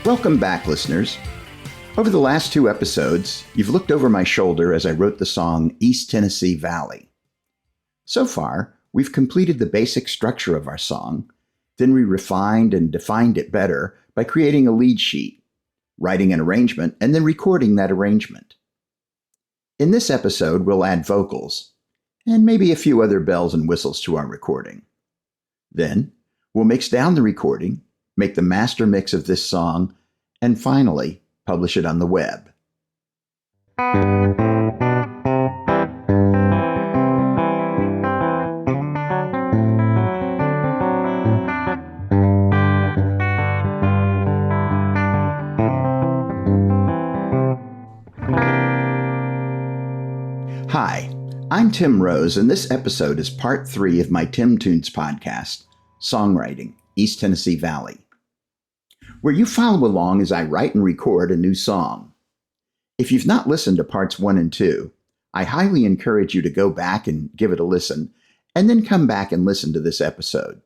Welcome back, listeners. Over the last 2 episodes, you've looked over my shoulder as I wrote the song East Tennessee Valley. So far, we've completed the basic structure of our song, then we refined and defined it better by creating a lead sheet, writing an arrangement, and then recording that arrangement. In this episode, we'll add vocals, and maybe a few other bells and whistles to our recording. Then, we'll mix down the recording, make the master mix of this song, and finally, publish it on the web. Hi, I'm Tim Rose, and this episode is part 3 of my Tim Tunes podcast, Songwriting, East Tennessee Valley, where you follow along as I write and record a new song. If you've not listened to parts 1 and 2, I highly encourage you to go back and give it a listen, and then come back and listen to this episode.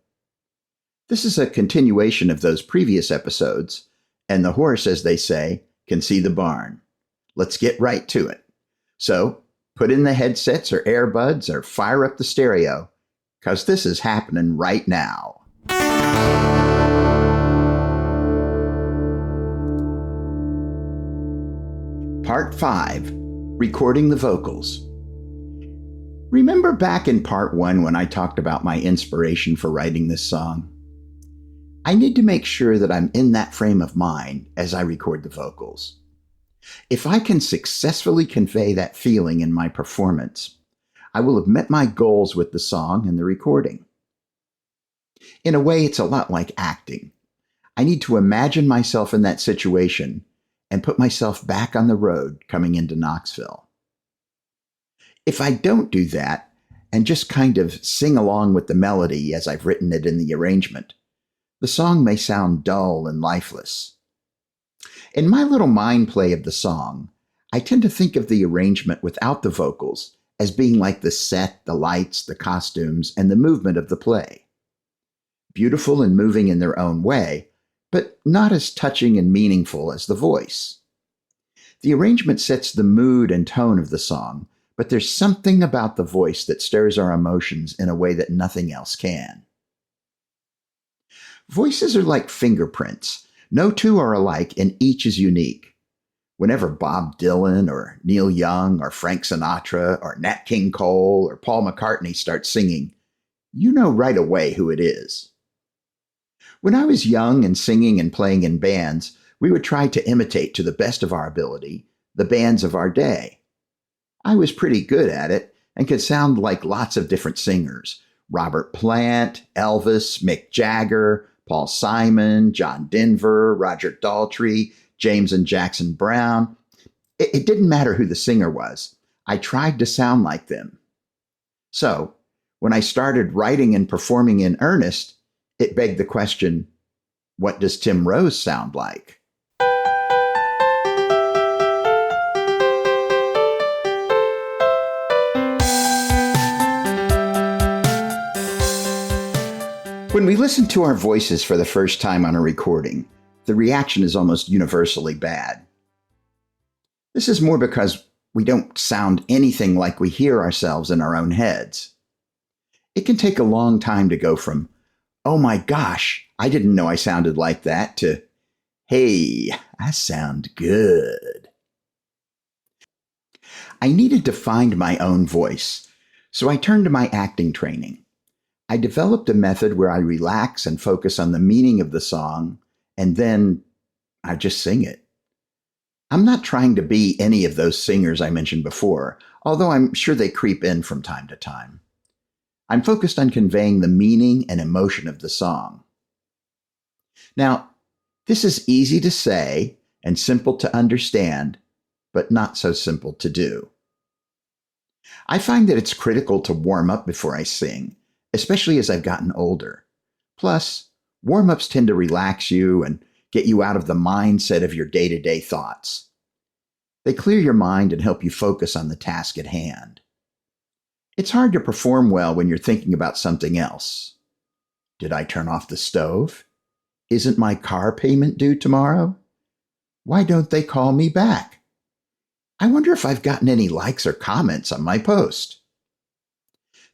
This is a continuation of those previous episodes, and the horse, as they say, can see the barn. Let's get right to it. So, put in the headsets or earbuds or fire up the stereo, because this is happening right now. Part 5, Recording the Vocals. Remember back in part 1 when I talked about my inspiration for writing this song? I need to make sure that I'm in that frame of mind as I record the vocals. If I can successfully convey that feeling in my performance, I will have met my goals with the song and the recording. In a way, it's a lot like acting. I need to imagine myself in that situation and put myself back on the road coming into Knoxville. If I don't do that and just kind of sing along with the melody as I've written it in the arrangement, the song may sound dull and lifeless. In my little mind play of the song, I tend to think of the arrangement without the vocals as being like the set, the lights, the costumes, and the movement of the play. Beautiful and moving in their own way, but not as touching and meaningful as the voice. The arrangement sets the mood and tone of the song, but there's something about the voice that stirs our emotions in a way that nothing else can. Voices are like fingerprints. No two are alike, and each is unique. Whenever Bob Dylan or Neil Young or Frank Sinatra or Nat King Cole or Paul McCartney start singing, you know right away who it is. When I was young and singing and playing in bands, we would try to imitate to the best of our ability the bands of our day. I was pretty good at it and could sound like lots of different singers: Robert Plant, Elvis, Mick Jagger, Paul Simon, John Denver, Roger Daltrey, James and Jackson Brown. It didn't matter who the singer was. I tried to sound like them. So, when I started writing and performing in earnest, it begged the question, what does Tim Rose sound like? When we listen to our voices for the first time on a recording, the reaction is almost universally bad. This is more because we don't sound anything like we hear ourselves in our own heads. It can take a long time to go from, "Oh my gosh, I didn't know I sounded like that," to, "Hey, I sound good." I needed to find my own voice, so I turned to my acting training. I developed a method where I relax and focus on the meaning of the song, and then I just sing it. I'm not trying to be any of those singers I mentioned before, although I'm sure they creep in from time to time. I'm focused on conveying the meaning and emotion of the song. Now, this is easy to say and simple to understand, but not so simple to do. I find that it's critical to warm up before I sing, especially as I've gotten older. Plus, warm-ups tend to relax you and get you out of the mindset of your day-to-day thoughts. They clear your mind and help you focus on the task at hand. It's hard to perform well when you're thinking about something else. Did I turn off the stove? Isn't my car payment due tomorrow? Why don't they call me back? I wonder if I've gotten any likes or comments on my post.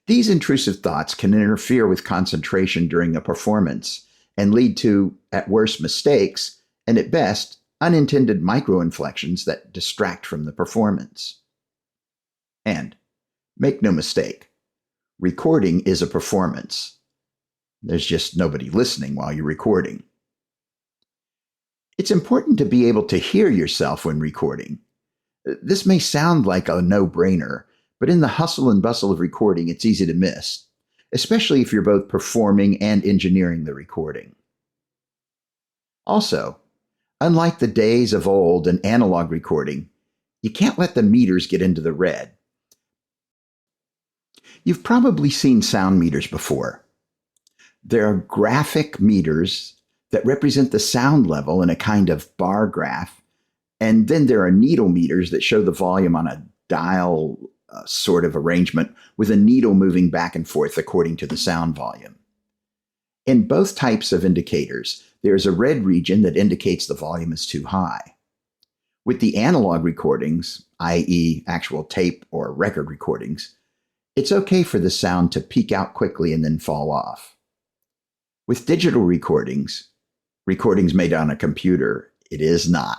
These intrusive thoughts can interfere with concentration during a performance and lead to, at worst, mistakes, and at best, unintended micro-inflections that distract from the performance. And, make no mistake, recording is a performance. There's just nobody listening while you're recording. It's important to be able to hear yourself when recording. This may sound like a no-brainer, but in the hustle and bustle of recording, it's easy to miss, especially if you're both performing and engineering the recording. Also, unlike the days of old and analog recording, you can't let the meters get into the red. You've probably seen sound meters before. There are graphic meters that represent the sound level in a kind of bar graph, and then there are needle meters that show the volume on a dial sort of arrangement with a needle moving back and forth according to the sound volume. In both types of indicators, there is a red region that indicates the volume is too high. With the analog recordings, i.e. actual tape or record recordings, it's okay for the sound to peak out quickly and then fall off. With digital recordings made on a computer, it is not.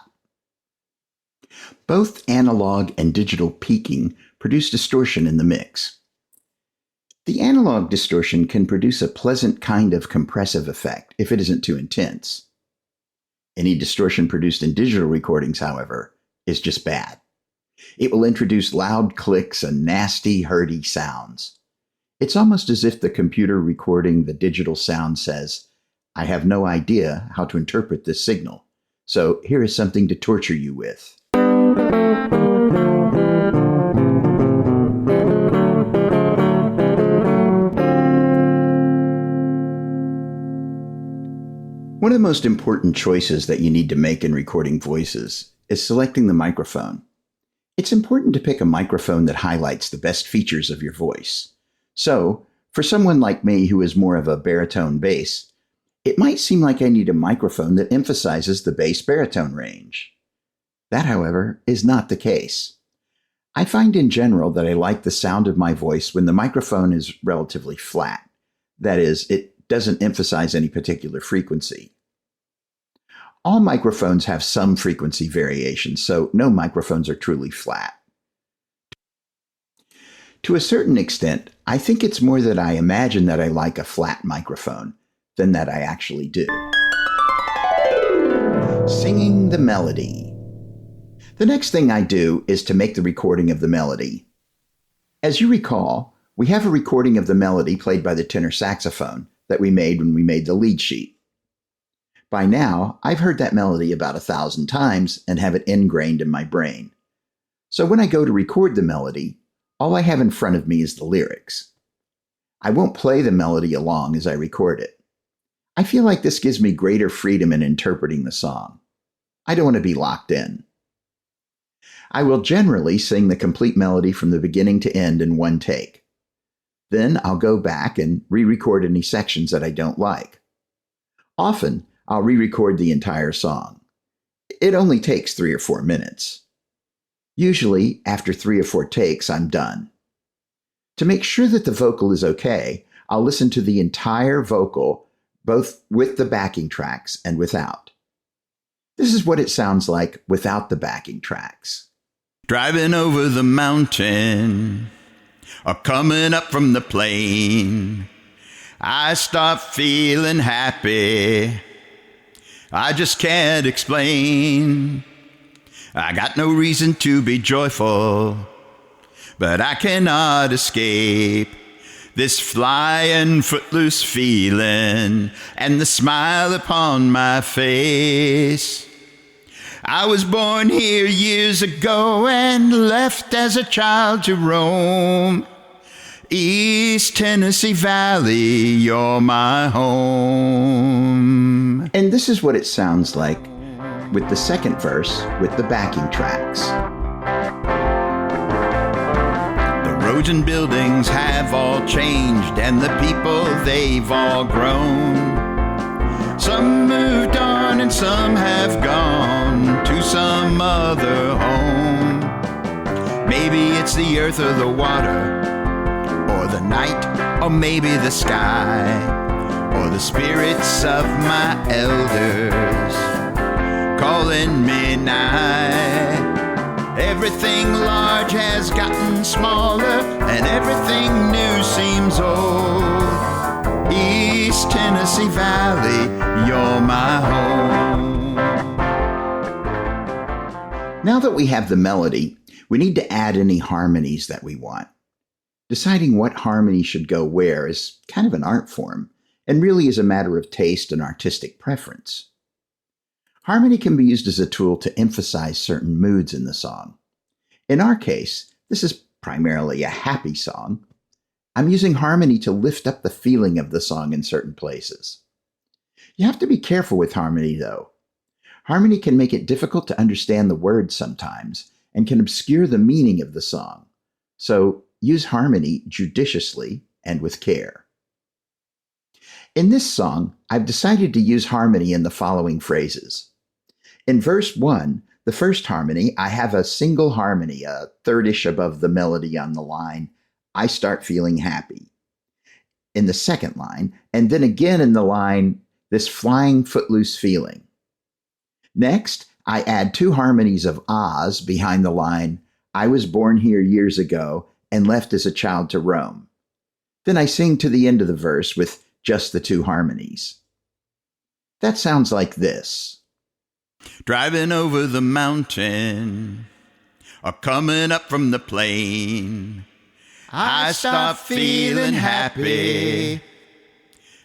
Both analog and digital peaking produce distortion in the mix. The analog distortion can produce a pleasant kind of compressive effect if it isn't too intense. Any distortion produced in digital recordings, however, is just bad. It will introduce loud clicks and nasty, hurty sounds. It's almost as if the computer recording the digital sound says, "I have no idea how to interpret this signal, so here is something to torture you with." One of the most important choices that you need to make in recording voices is selecting the microphone. It's important to pick a microphone that highlights the best features of your voice. So, for someone like me who is more of a baritone bass, it might seem like I need a microphone that emphasizes the bass-baritone range. That, however, is not the case. I find in general that I like the sound of my voice when the microphone is relatively flat. That is, it doesn't emphasize any particular frequency. All microphones have some frequency variation, so no microphones are truly flat. To a certain extent, I think it's more that I imagine that I like a flat microphone than that I actually do. Singing the melody. The next thing I do is to make the recording of the melody. As you recall, we have a recording of the melody played by the tenor saxophone that we made when we made the lead sheet. By now, I've heard that melody about 1,000 times and have it ingrained in my brain. So when I go to record the melody, all I have in front of me is the lyrics. I won't play the melody along as I record it. I feel like this gives me greater freedom in interpreting the song. I don't want to be locked in. I will generally sing the complete melody from the beginning to end in one take. Then I'll go back and re-record any sections that I don't like. Often, I'll re-record the entire song. It only takes 3 or 4 minutes. Usually, after 3 or 4 takes, I'm done. To make sure that the vocal is okay, I'll listen to the entire vocal, both with the backing tracks and without. This is what it sounds like without the backing tracks. Driving over the mountain, or coming up from the plain, I start feeling happy. I just can't explain. I got no reason to be joyful, but I cannot escape this flying footloose feeling and the smile upon my face. I was born here years ago and left as a child to roam. East Tennessee Valley, you're my home. And this is what it sounds like with the second verse with the backing tracks. The roads and buildings have all changed, and the people, they've all grown. Some moved on and some have gone to some other home. Maybe it's the earth or the water, or the night, or maybe the sky, or the spirits of my elders calling me nigh. Everything large has gotten smaller, and everything new seems old. East Tennessee Valley, you're my home. Now that we have the melody, we need to add any harmonies that we want. Deciding what harmony should go where is kind of an art form, and really is a matter of taste and artistic preference. Harmony can be used as a tool to emphasize certain moods in the song. In our case, this is primarily a happy song. I'm using harmony to lift up the feeling of the song in certain places. You have to be careful with harmony, though. Harmony can make it difficult to understand the words sometimes, and can obscure the meaning of the song. So use harmony judiciously and with care. In this song, I've decided to use harmony in the following phrases. In verse 1, the first harmony, I have a single harmony, a thirdish above the melody on the line, I start feeling happy. In the second line, and then again in the line, this flying footloose feeling. Next, I add 2 harmonies of ahs behind the line, I was born here years ago and left as a child to roam. Then I sing to the end of the verse with just the 2 harmonies. That sounds like this. Driving over the mountain, or coming up from the plain, I start feeling happy.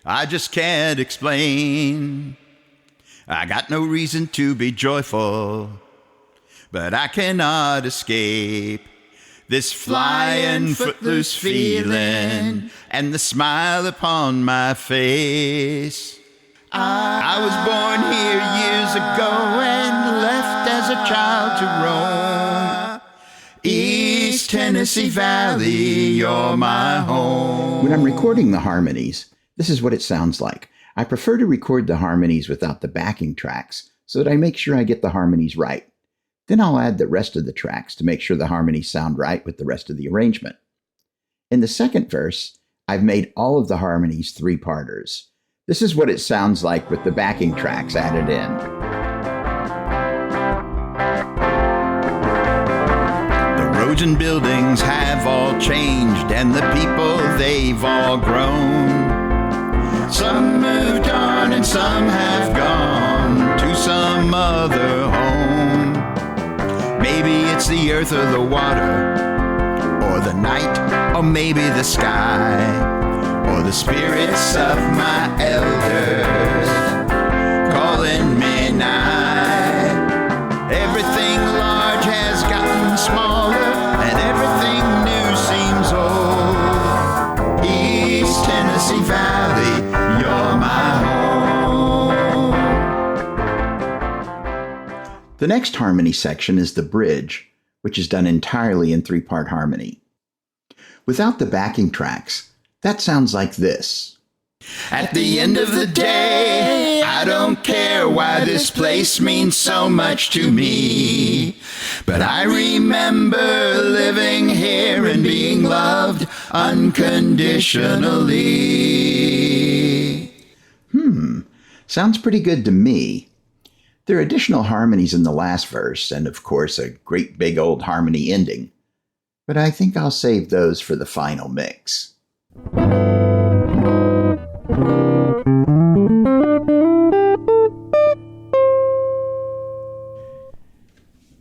I just can't explain. I got no reason to be joyful, but I cannot escape this flying footloose feeling and the smile upon my face. I was born here years ago and left as a child to roam. East Tennessee Valley, you're my home. When I'm recording the harmonies, this is what it sounds like. I prefer to record the harmonies without the backing tracks so that I make sure I get the harmonies right. Then I'll add the rest of the tracks to make sure the harmonies sound right with the rest of the arrangement. In the second verse, I've made all of the harmonies 3-parters. This is what it sounds like with the backing tracks added in. The roads and buildings have all changed, and the people, they've all grown. Some moved on and some have gone to some other home. Maybe it's the earth or the water, or the night, or maybe the sky, or the spirits of my elders calling me nigh. Everything large has gotten smaller, and everything new seems old. East Tennessee Valley, you're my home. The next harmony section is the bridge, which is done entirely in 3-part harmony. Without the backing tracks, that sounds like this. At the end of the day, I don't care why this place means so much to me, but I remember living here and being loved unconditionally. Sounds pretty good to me. There are additional harmonies in the last verse, and of course a great big old harmony ending, but I think I'll save those for the final mix.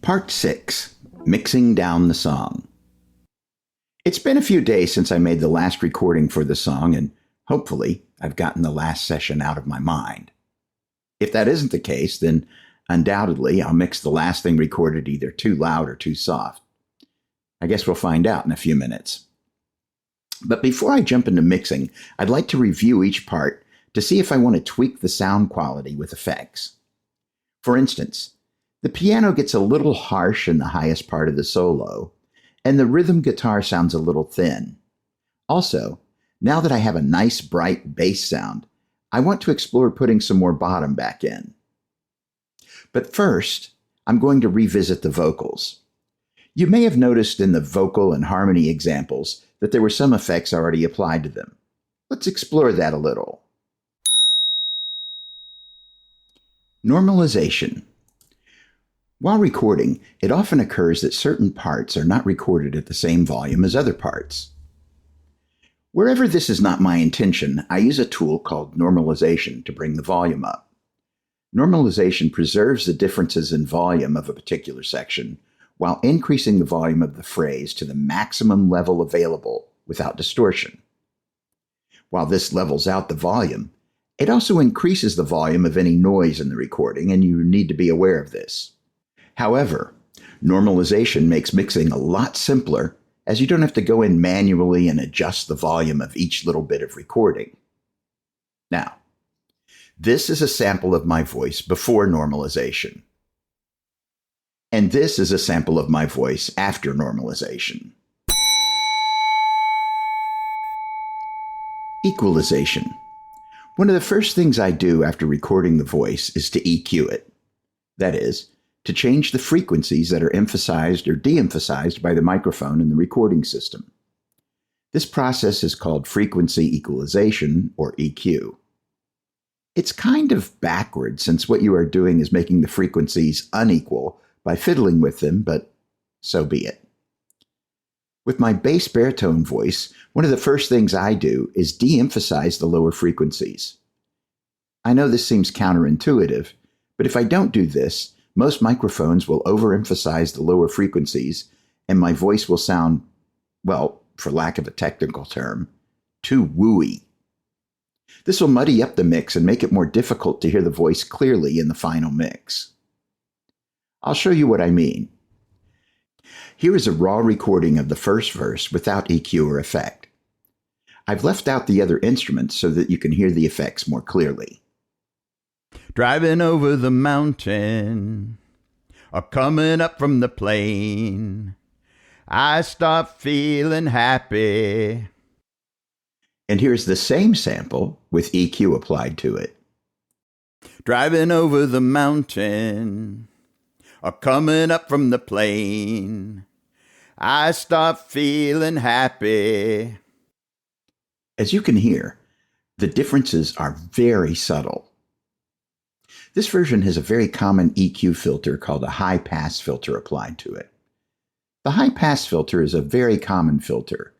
Part 6. Mixing down the song. It's been a few days since I made the last recording for the song, and hopefully I've gotten the last session out of my mind. If that isn't the case, then undoubtedly I'll mix the last thing recorded either too loud or too soft. I guess we'll find out in a few minutes. But before I jump into mixing, I'd like to review each part to see if I want to tweak the sound quality with effects. For instance, the piano gets a little harsh in the highest part of the solo, and the rhythm guitar sounds a little thin. Also, now that I have a nice bright bass sound, I want to explore putting some more bottom back in. But first, I'm going to revisit the vocals. You may have noticed in the vocal and harmony examples that there were some effects already applied to them. Let's explore that a little. Normalization. While recording, it often occurs that certain parts are not recorded at the same volume as other parts. Wherever this is not my intention, I use a tool called normalization to bring the volume up. Normalization preserves the differences in volume of a particular section while increasing the volume of the phrase to the maximum level available without distortion. While this levels out the volume, it also increases the volume of any noise in the recording, and you need to be aware of this. However, normalization makes mixing a lot simpler, as you don't have to go in manually and adjust the volume of each little bit of recording. Now, this is a sample of my voice before normalization. And this is a sample of my voice after normalization. Equalization. One of the first things I do after recording the voice is to EQ it. That is, to change the frequencies that are emphasized or de-emphasized by the microphone in the recording system. This process is called frequency equalization, or EQ. It's kind of backward, since what you are doing is making the frequencies unequal by fiddling with them, but so be it. With my bass baritone voice, one of the first things I do is de-emphasize the lower frequencies. I know this seems counterintuitive, but if I don't do this, most microphones will overemphasize the lower frequencies, and my voice will sound, well, for lack of a technical term, too wooey. This will muddy up the mix and make it more difficult to hear the voice clearly in the final mix. I'll show you what I mean. Here is a raw recording of the first verse without EQ or effect. I've left out the other instruments so that you can hear the effects more clearly. Driving over the mountain, or coming up from the plain, I start feeling happy. And here's the same sample with EQ applied to it. Driving over the mountain, or coming up from the plain, I start feeling happy. As you can hear, the differences are very subtle. This version has a very common EQ filter called a high-pass filter applied to it. The high-pass filter is a very common filter.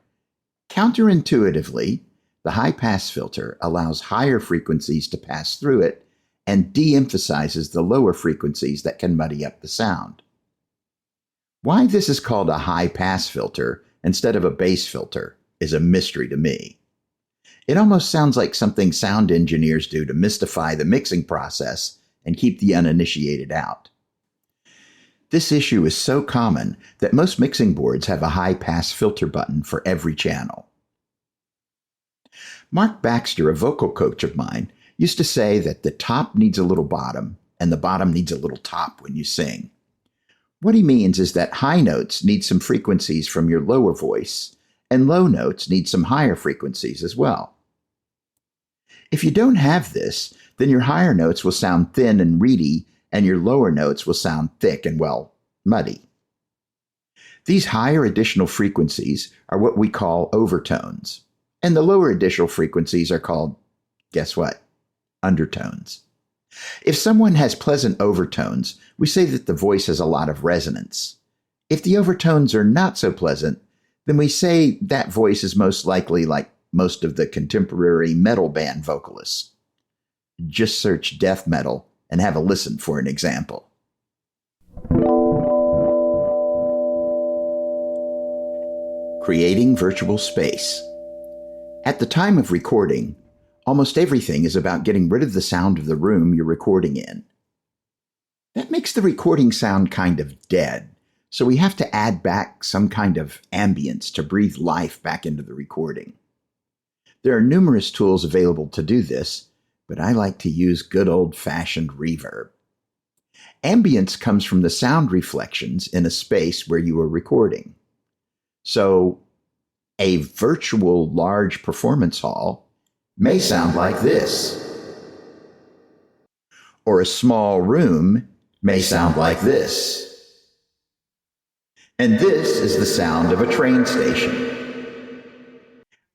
Counterintuitively, the high-pass filter allows higher frequencies to pass through it and de-emphasizes the lower frequencies that can muddy up the sound. Why this is called a high-pass filter instead of a bass filter is a mystery to me. It almost sounds like something sound engineers do to mystify the mixing process and keep the uninitiated out. This issue is so common that most mixing boards have a high-pass filter button for every channel. Mark Baxter, a vocal coach of mine, used to say that the top needs a little bottom and the bottom needs a little top when you sing. What he means is that high notes need some frequencies from your lower voice, and low notes need some higher frequencies as well. If you don't have this, then your higher notes will sound thin and reedy, and your lower notes will sound thick and, well, muddy. These higher additional frequencies are what we call overtones, and the lower additional frequencies are called, guess what? Undertones. If someone has pleasant overtones, we say that the voice has a lot of resonance. If the overtones are not so pleasant, then we say that voice is most likely like most of the contemporary metal band vocalists. Just search death metal and have a listen for an example. Creating virtual space. At the time of recording, almost everything is about getting rid of the sound of the room you're recording in. That makes the recording sound kind of dead, so we have to add back some kind of ambience to breathe life back into the recording. There are numerous tools available to do this, but I like to use good old-fashioned reverb. Ambience comes from the sound reflections in a space where you are recording. So, a virtual large performance hall may sound like this. Or a small room may sound like this. And this is the sound of a train station.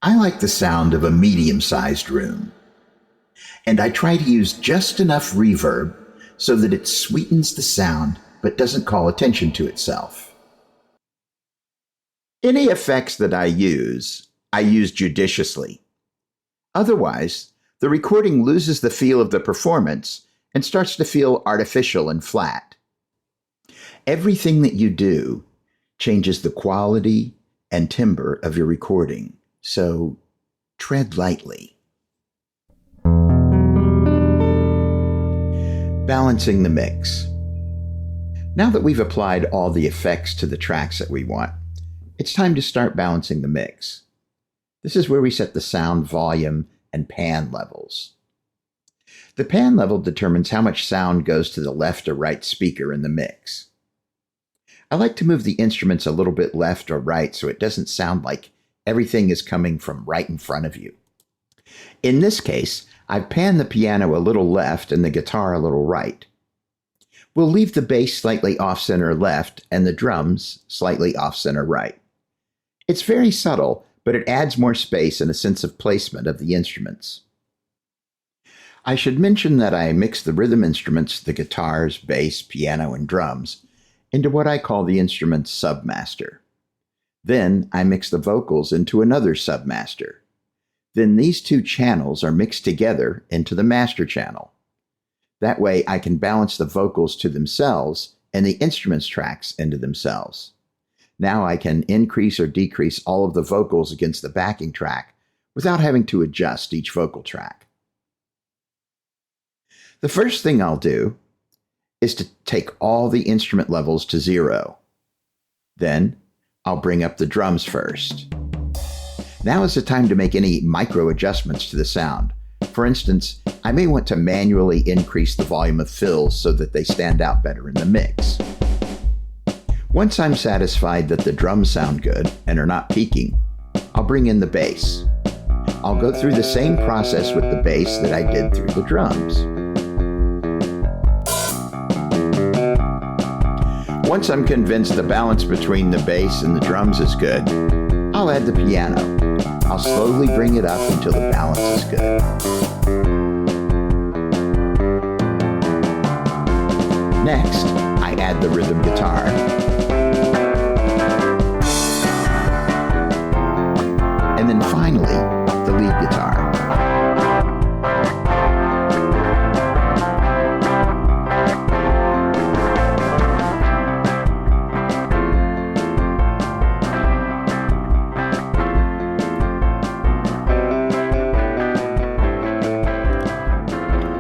I like the sound of a medium-sized room, and I try to use just enough reverb so that it sweetens the sound but doesn't call attention to itself. Any effects that I use judiciously. Otherwise, the recording loses the feel of the performance and starts to feel artificial and flat. Everything that you do changes the quality and timbre of your recording, so tread lightly. Balancing the mix. Now that we've applied all the effects to the tracks that we want, it's time to start balancing the mix. This is where we set the sound volume and pan levels. The pan level determines how much sound goes to the left or right speaker in the mix. I like to move the instruments a little bit left or right so it doesn't sound like everything is coming from right in front of you. In this case, I've panned the piano a little left and the guitar a little right. We'll leave the bass slightly off-center left and the drums slightly off-center right. It's very subtle, but it adds more space and a sense of placement of the instruments. I should mention that I mix the rhythm instruments, the guitars, bass, piano, and drums, into what I call the instrument's submaster. Then I mix the vocals into another submaster. Then these two channels are mixed together into the master channel. That way I can balance the vocals to themselves and the instruments tracks into themselves. Now I can increase or decrease all of the vocals against the backing track without having to adjust each vocal track. The first thing I'll do is to take all the instrument levels to 0. Then I'll bring up the drums first. Now is the time to make any micro adjustments to the sound. For instance, I may want to manually increase the volume of fills so that they stand out better in the mix. Once I'm satisfied that the drums sound good and are not peaking, I'll bring in the bass. I'll go through the same process with the bass that I did through the drums. Once I'm convinced the balance between the bass and the drums is good, I'll add the piano. I'll slowly bring it up until the balance is good. Next, I add the rhythm guitar. And then finally, the lead guitar.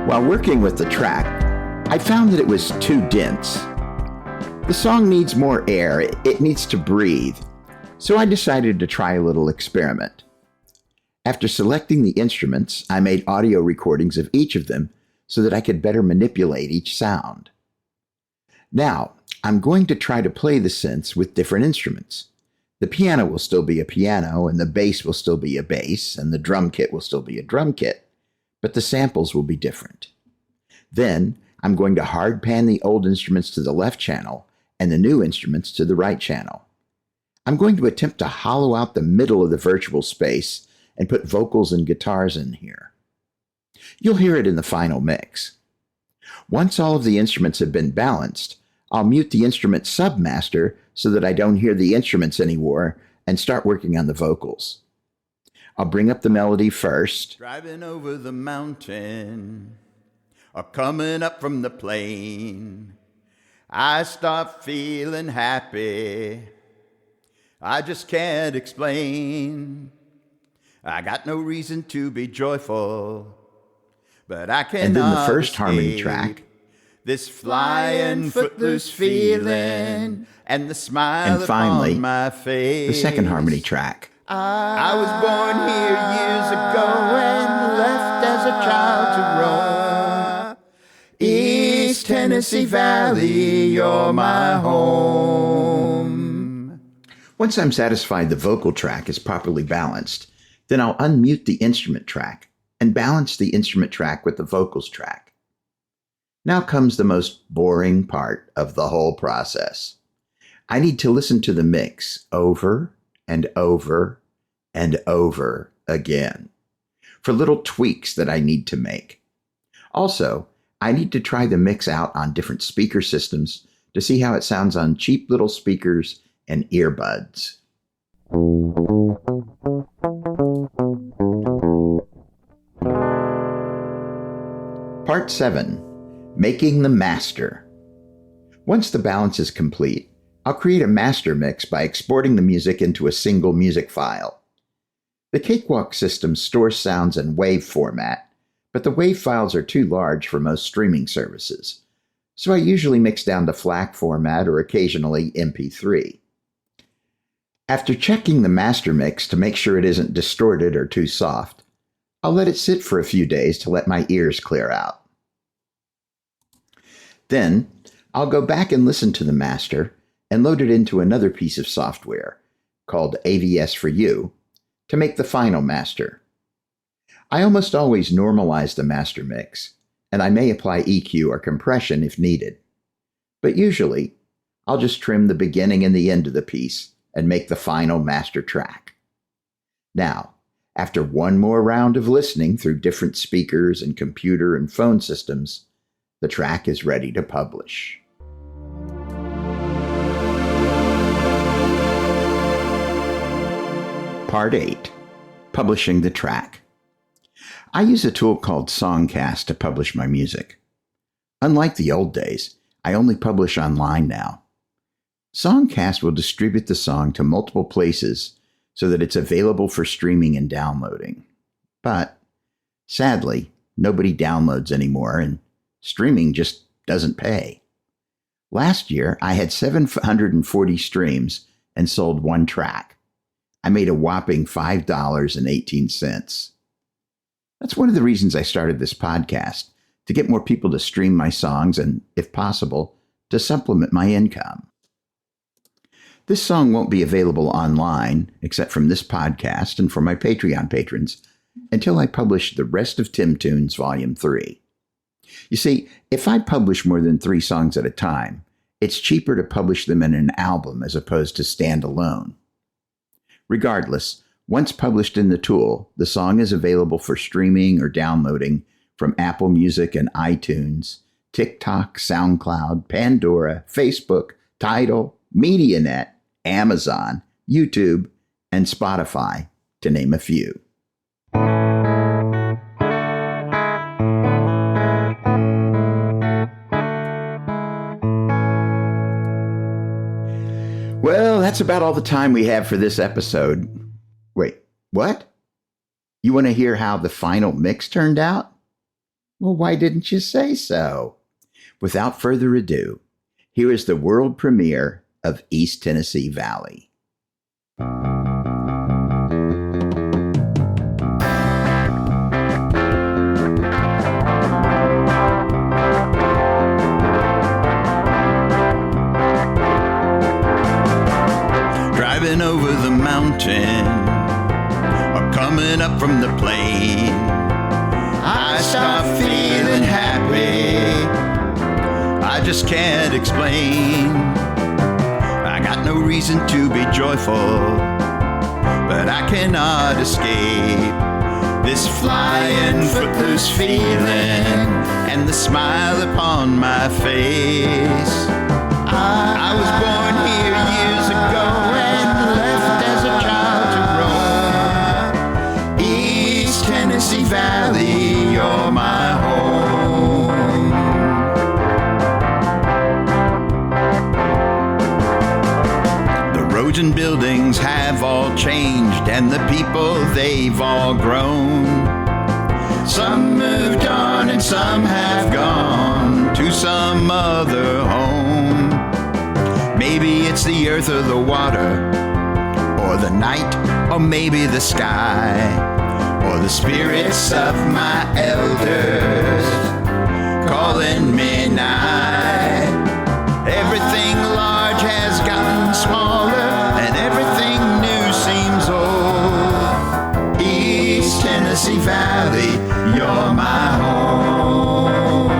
While working with the track, I found that it was too dense. The song needs more air, it needs to breathe, so I decided to try a little experiment. After selecting the instruments, I made audio recordings of each of them so that I could better manipulate each sound. Now, I'm going to try to play the synths with different instruments. The piano will still be a piano, and the bass will still be a bass, and the drum kit will still be a drum kit, but the samples will be different. Then, I'm going to hard pan the old instruments to the left channel and the new instruments to the right channel. I'm going to attempt to hollow out the middle of the virtual space and put vocals and guitars in here. You'll hear it in the final mix. Once all of the instruments have been balanced, I'll mute the instrument submaster so that I don't hear the instruments anymore and start working on the vocals. I'll bring up the melody first. Driving over the mountain, or coming up from the plain, I start feeling happy. I just can't explain. I got no reason to be joyful, but I cannot And then the first escape harmony track. this flying footloose feeling and the smile And finally, upon my face. the second harmony track. I was born here years ago and left as a child to roam. East Tennessee Valley, you're my home. Once I'm satisfied the vocal track is properly balanced, then I'll unmute the instrument track and balance the instrument track with the vocals track. Now comes the most boring part of the whole process. I need to listen to the mix over and over and over again for little tweaks that I need to make. Also, I need to try the mix out on different speaker systems to see how it sounds on cheap little speakers and earbuds. Part 7. Making the master. Once the balance is complete, I'll create a master mix by exporting the music into a single music file. The Cakewalk system stores sounds in WAV format, but the WAV files are too large for most streaming services, so I usually mix down to FLAC format or occasionally MP3. After checking the master mix to make sure it isn't distorted or too soft, I'll let it sit for a few days to let my ears clear out. Then, I'll go back and listen to the master and load it into another piece of software, called AVS for You, to make the final master. I almost always normalize the master mix, and I may apply EQ or compression if needed. But usually, I'll just trim the beginning and the end of the piece and make the final master track. Now, after one more round of listening through different speakers and computer and phone systems, the track is ready to publish. Part 8. Publishing the track. I use a tool called Songcast to publish my music. Unlike the old days, I only publish online now. Songcast will distribute the song to multiple places so that it's available for streaming and downloading. But, sadly, nobody downloads anymore, and streaming just doesn't pay. Last year, I had 740 streams and sold one track. I made a whopping $5.18. That's one of the reasons I started this podcast, to get more people to stream my songs and, if possible, to supplement my income. This song won't be available online, except from this podcast and for my Patreon patrons, until I publish the rest of Tim Tunes Volume 3. You see, if I publish more than 3 songs at a time, it's cheaper to publish them in an album as opposed to stand alone. Regardless, once published in the tool, the song is available for streaming or downloading from Apple Music and iTunes, TikTok, SoundCloud, Pandora, Facebook, Tidal, MediaNet, Amazon, YouTube, and Spotify, to name a few. Well, that's about all the time we have for this episode. Wait, what? You want to hear how the final mix turned out? Well, why didn't you say so? Without further ado, here is the world premiere of East Tennessee Valley. Driving over the mountain or coming up from the plain, I start feeling happy. I just can't explain. I got no reason to be joyful, but I cannot escape this flying footloose feeling and the smile upon my face. I was born here years ago and left as a child to roam. East Tennessee Valley, you're my home. The roads and buildings have all changed, and the people, they've all grown. Some moved on and some have gone to some other home. Maybe it's the earth or the water, or the night, or maybe the sky, or the spirits of my elders calling me nigh. Everything large has gotten smaller, and everything new seems old. East Tennessee Valley, you're my home.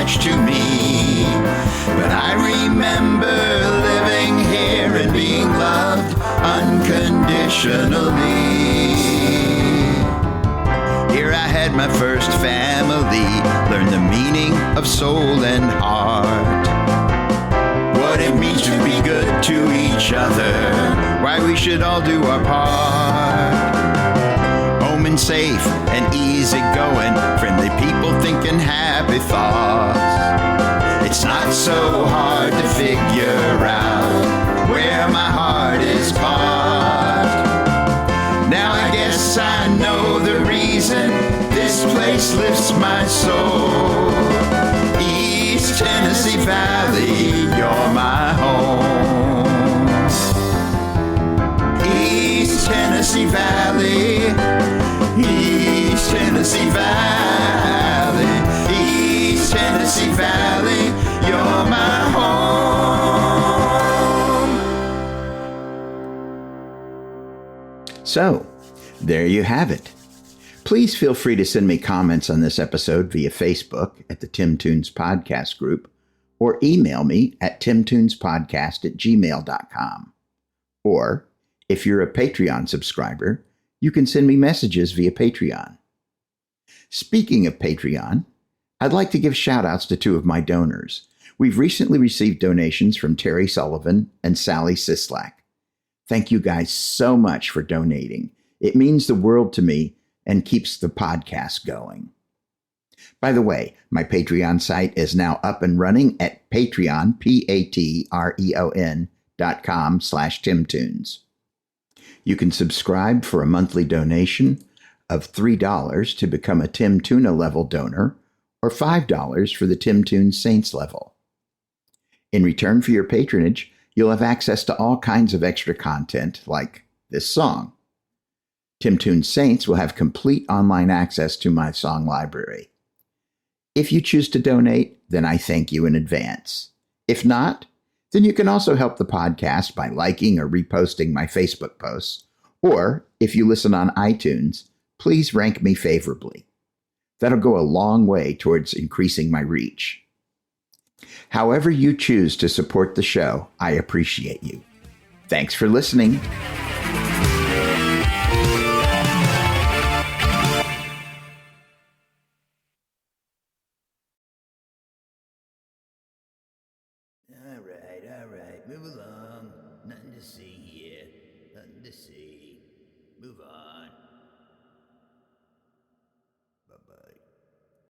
attached to me. But I remember living here and being loved unconditionally. Here I had my first family, learned the meaning of soul and heart, what it means to be good to each other, why we should all do our part. Home and safe and easy going, friendly people thinking happy thoughts. It's not so hard to figure out where my heart is caught. Now I guess I know the reason this place lifts my soul. East Tennessee Valley, you're my home. East Tennessee Valley, East Tennessee Valley, East Tennessee Valley, you're my home. So, there you have it. Please feel free to send me comments on this episode via Facebook at the Tim Tunes Podcast group, or email me at timtunespodcast@gmail.com. Or, if you're a Patreon subscriber, you can send me messages via Patreon. Speaking of Patreon, I'd like to give shout-outs to two of my donors. We've recently received donations from Terry Sullivan and Sally Sislak. Thank you guys so much for donating. It means the world to me and keeps the podcast going. By the way, my Patreon site is now up and running at Patreon, patreon.com/TimTunes. You can subscribe for a monthly donation of $3 to become a Tim Tuna level donor, or $5 for the Tim Tunes Saints level. In return for your patronage, you'll have access to all kinds of extra content like this song. Tim Tunes Saints will have complete online access to my song library. If you choose to donate, then I thank you in advance. If not, then you can also help the podcast by liking or reposting my Facebook posts, or if you listen on iTunes, please rank me favorably. That'll go a long way towards increasing my reach. However you choose to support the show, I appreciate you. Thanks for listening. All right, move along. Nothing to see here. Nothing to see. Move on.